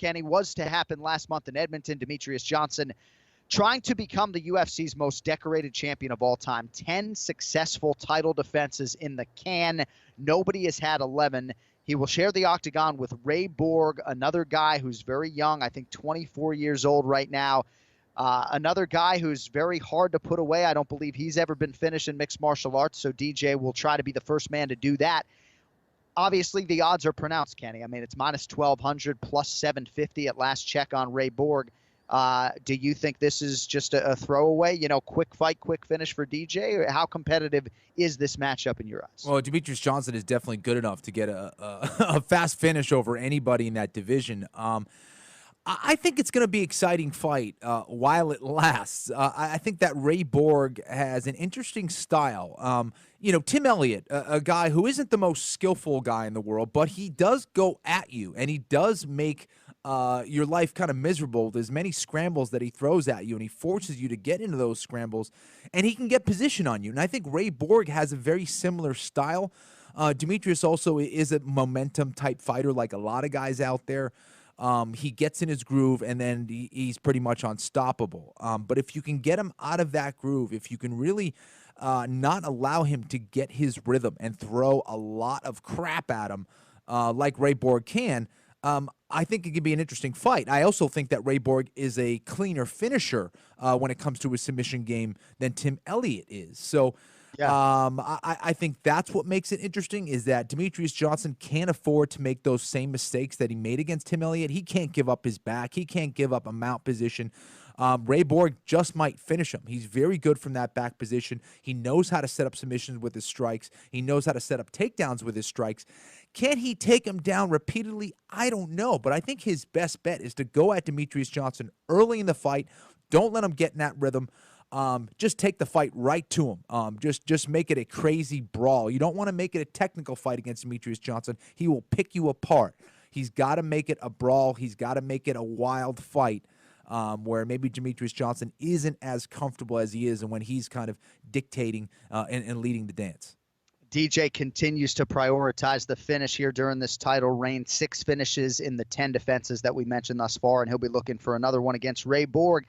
Kenny, was to happen last month in Edmonton. Demetrious Johnson trying to become the UFC's most decorated champion of all time. 10 successful title defenses in the can. Nobody has had 11. He will share the octagon with Ray Borg, another guy who's very young, I think 24 years old right now. Another guy who's very hard to put away. I don't believe he's ever been finished in mixed martial arts, so DJ will try to be the first man to do that. Obviously, the odds are pronounced, Kenny. I mean, it's minus 1,200, plus 750 at last check on Ray Borg. Do you think this is just a throwaway, quick fight, quick finish for DJ? Or how competitive is this matchup in your eyes? Well, Demetrious Johnson is definitely good enough to get a fast finish over anybody in that division. I think it's going to be an exciting fight while it lasts. I think that Ray Borg has an interesting style. Tim Elliott, a guy who isn't the most skillful guy in the world, but he does go at you, and he does make your life kind of miserable. There's many scrambles that he throws at you, and he forces you to get into those scrambles, and he can get position on you. And I think Ray Borg has a very similar style. Demetrious also is a momentum-type fighter like a lot of guys out there. He gets in his groove, and then he's pretty much unstoppable. But if you can get him out of that groove, if you can really not allow him to get his rhythm and throw a lot of crap at him like Ray Borg can, I think it could be an interesting fight. I also think that Ray Borg is a cleaner finisher when it comes to his submission game than Tim Elliott is. So I think that's what makes it interesting, is that Demetrious Johnson can't afford to make those same mistakes that he made against Tim Elliott. He can't give up his back. He can't give up a mount position. Ray Borg just might finish him. He's very good from that back position. He knows how to set up submissions with his strikes. He knows how to set up takedowns with his strikes. Can he take him down repeatedly? I don't know, but I think his best bet is to go at Demetrious Johnson early in the fight. Don't let him get in that rhythm. Just take the fight right to him. Just make it a crazy brawl. You don't want to make it a technical fight against Demetrious Johnson. He will pick you apart. He's got to make it a brawl. He's got to make it a wild fight where maybe Demetrious Johnson isn't as comfortable as he is and when he's kind of dictating and leading the dance. DJ continues to prioritize the finish here during this title reign. 6 finishes in the 10 defenses that we mentioned thus far, and he'll be looking for another one against Ray Borg.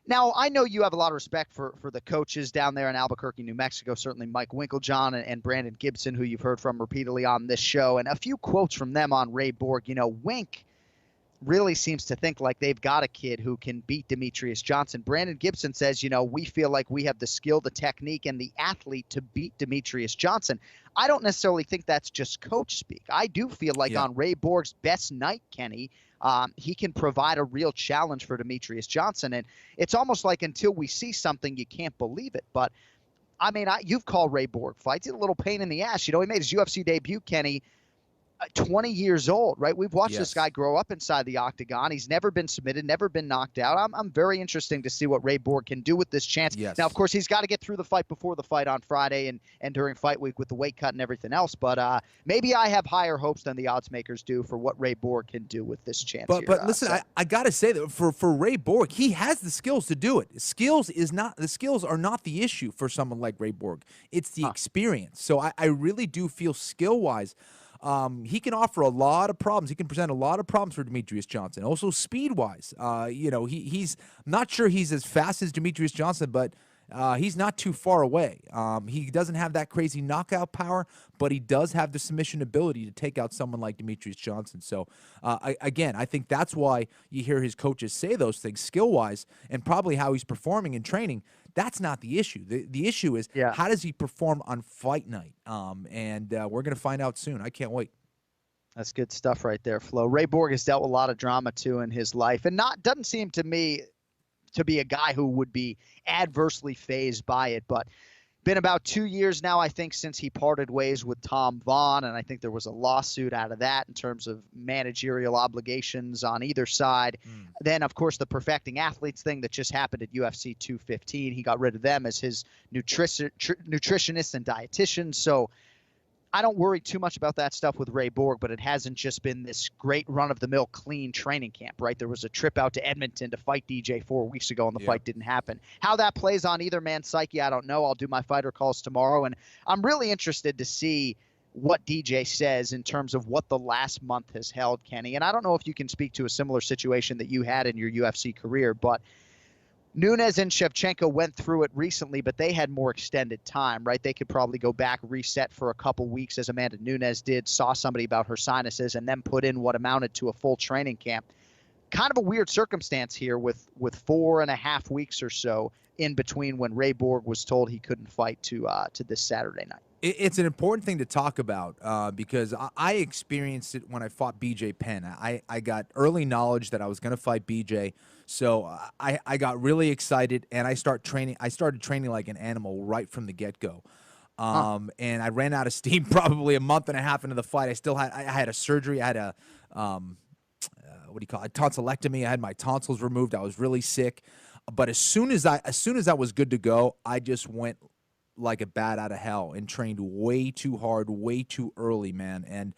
Now, I know you have a lot of respect for the coaches down there in Albuquerque, New Mexico, certainly Mike Winklejohn and Brandon Gibson, who you've heard from repeatedly on this show, and a few quotes from them on Ray Borg. Wink really seems to think like they've got a kid who can beat Demetrious Johnson. Brandon Gibson says, we feel like we have the skill, the technique, and the athlete to beat Demetrious Johnson. I don't necessarily think that's just coach speak. I do feel like on Ray Borg's best night, Kenny, he can provide a real challenge for Demetrious Johnson. And it's almost like until we see something, you can't believe it. But, I mean, you've called Ray Borg fights. He's a little pain in the ass. He made his UFC debut, Kenny, 20 years old, right? We've watched this guy grow up inside the octagon. He's never been submitted, never been knocked out. I'm very interested to see what Ray Borg can do with this chance. Yes. Now, of course, he's got to get through the fight before the fight on Friday and during fight week with the weight cut and everything else. But maybe I have higher hopes than the odds makers do for what Ray Borg can do with this chance. But listen, I got to say that for Ray Borg, he has the skills to do it. The skills are not the issue for someone like Ray Borg. It's the experience. So I really do feel skill-wise, he can offer a lot of problems. He can present a lot of problems for Demetrious Johnson. Also, speed-wise, he's not sure he's as fast as Demetrious Johnson, but he's not too far away. He doesn't have that crazy knockout power, but he does have the submission ability to take out someone like Demetrious Johnson. So, again, I think that's why you hear his coaches say those things skill-wise and probably how he's performing in training. That's not the issue. The issue is how does he perform on fight night? And we're going to find out soon. I can't wait. That's good stuff right there, Flo. Ray Borg has dealt with a lot of drama, too, in his life, and doesn't seem to me to be a guy who would be adversely fazed by it. But been about 2 years now, I think, since he parted ways with Tom Vaughn, and I think there was a lawsuit out of that in terms of managerial obligations on either side. Then, of course, the Perfecting Athletes thing that just happened at UFC 215. He got rid of them as his nutritionists and dietitians. So I don't worry too much about that stuff with Ray Borg, but it hasn't just been this great run-of-the-mill clean training camp, right? There was a trip out to Edmonton to fight DJ 4 weeks ago, and the fight didn't happen. How that plays on either man's psyche, I don't know. I'll do my fighter calls tomorrow, and I'm really interested to see what DJ says in terms of what the last month has held, Kenny. And I don't know if you can speak to a similar situation that you had in your UFC career, but Nunes and Shevchenko went through it recently, but they had more extended time, right? They could probably go back, reset for a couple weeks, as Amanda Nunes did, saw somebody about her sinuses, and then put in what amounted to a full training camp. Kind of a weird circumstance here with 4.5 weeks or so in between when Ray Borg was told he couldn't fight to this Saturday night. It's an important thing to talk about because I experienced it when I fought BJ Penn. I got early knowledge that I was going to fight BJ, so I got really excited and I started training like an animal right from the get-go. And I ran out of steam probably a month and a half into the fight. I had a surgery. I had a what do you call it? Tonsillectomy. I had my tonsils removed. I was really sick, but as soon as I was good to go, I just went like a bat out of hell and trained way too hard, way too early, man. And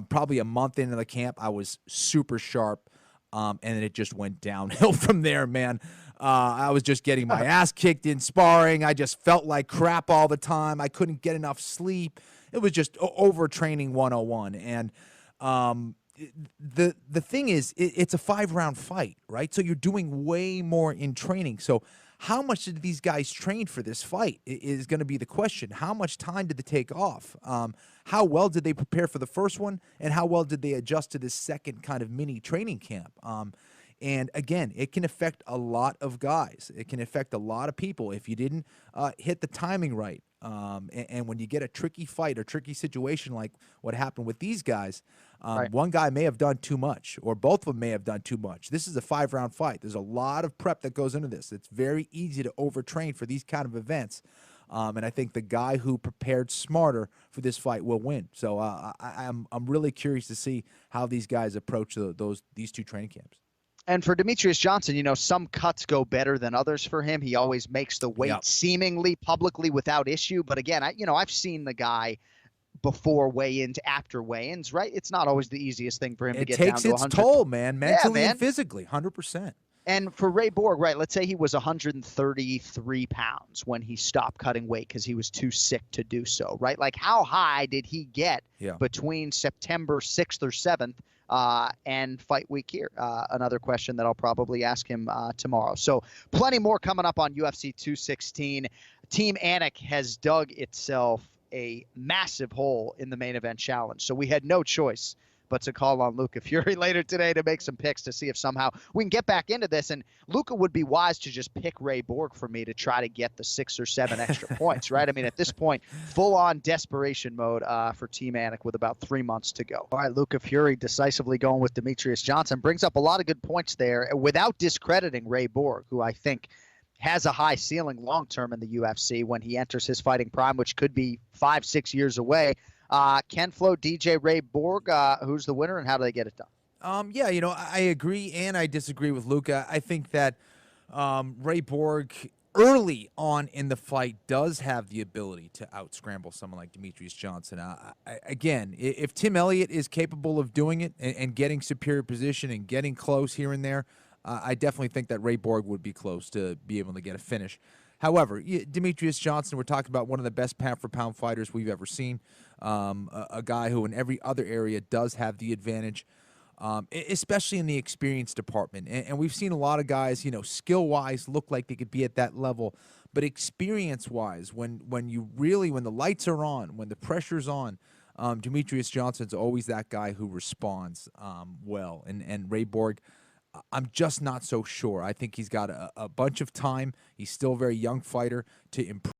probably a month into the camp, I was super sharp, and then it just went downhill from there, man. I was just getting my ass kicked in sparring. I just felt like crap all the time. I couldn't get enough sleep. It was just overtraining 101. And the thing is, it's a 5-round fight, right? So you're doing way more in training. So how much did these guys train for this fight is going to be the question. How much time did they take off? How well did they prepare for the first one? And how well did they adjust to this second kind of mini training camp? And again, it can affect a lot of guys. It can affect a lot of people if you didn't hit the timing right. And when you get a tricky fight or tricky situation like what happened with these guys, right, one guy may have done too much, or both of them may have done too much. This is a 5-round fight. There's a lot of prep that goes into this. It's very easy to overtrain for these kind of events. And I think the guy who prepared smarter for this fight will win. So I'm really curious to see how these guys approach these two training camps. And for Demetrious Johnson, you know, some cuts go better than others for him. He always makes the weight seemingly publicly without issue. But again, I've seen the guy before weigh-ins, after weigh-ins, right? It's not always the easiest thing for him to get down to 100. It takes its toll, man, mentally and physically, 100%. And for Ray Borg, right, let's say he was 133 pounds when he stopped cutting weight because he was too sick to do so, right? Like, how high did he get between September 6th or 7th and fight week here? Another question that I'll probably ask him tomorrow. So plenty more coming up on UFC 216. Team Anik has dug itself a massive hole in the main event challenge. So we had no choice but to call on Luca Fury later today to make some picks to see if somehow we can get back into this. And Luca would be wise to just pick Ray Borg for me to try to get the 6 or 7 extra points, right? I mean, at this point, full-on desperation mode for Team Anik with about 3 months to go. All right, Luca Fury decisively going with Demetrious Johnson. Brings up a lot of good points there without discrediting Ray Borg, who I think has a high ceiling long-term in the UFC when he enters his fighting prime, which could be 5-6 years away. Ken Flo, DJ Ray Borg, who's the winner and how do they get it done? Yeah, you know, I agree and I disagree with Luca. I think that Ray Borg early on in the fight does have the ability to out-scramble someone like Demetrious Johnson. Again, if Tim Elliott is capable of doing it and getting superior position and getting close here and there, I definitely think that Ray Borg would be close to be able to get a finish. However, Demetrious Johnson, we're talking about one of the best pound-for-pound fighters we've ever seen, a guy who in every other area does have the advantage, especially in the experience department. And we've seen a lot of guys, you know, skill-wise look like they could be at that level, but experience-wise, when the lights are on, when the pressure's on, Demetrious Johnson's always that guy who responds well. And Ray Borg, I'm just not so sure. I think he's got a bunch of time. He's still a very young fighter to improve.